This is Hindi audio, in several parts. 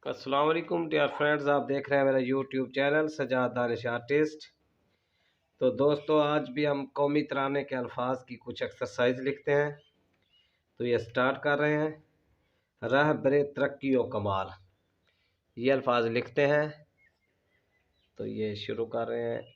अस्सलाम वालेकुम डियर फ्रेंड्स, आप देख रहे हैं मेरा YouTube channel Sajad Danish artist. तो दोस्तों, आज भी हम कौमी तराने के अल्फाज की कुछ एक्सरसाइज लिखते हैं। तो ये स्टार्ट कर रहे हैं। रह बरे तरक्की व कमाल, ये अल्फाज लिखते हैं। तो ये शुरू कर रहे हैं।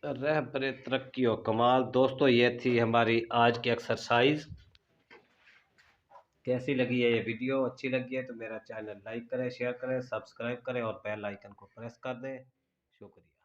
रह बरे तरक्की व कमाल। दोस्तों, ये थी हमारी आज की एक्सरसाइज। कैसी लगी है ये वीडियो? अच्छी लगी है तो मेरा चैनल लाइक करें, शेयर करें, सब्सक्राइब करें और बेल आइकन को प्रेस कर दें। शुक्रिया।